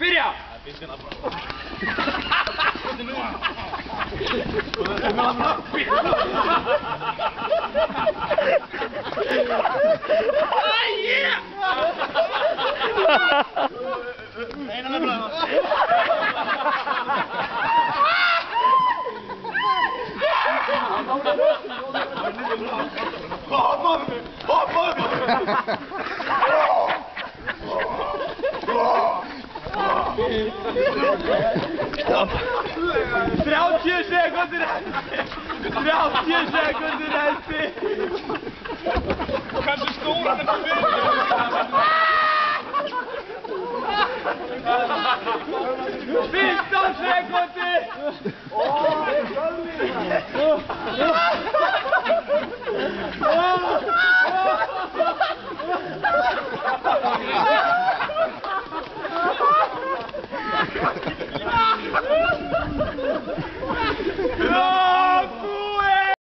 Viriau! Ai, yeah! Vreau 5 secunde rente! Vreau 10 secunde rente! Kannst du stolen met de wind? 15 seconden!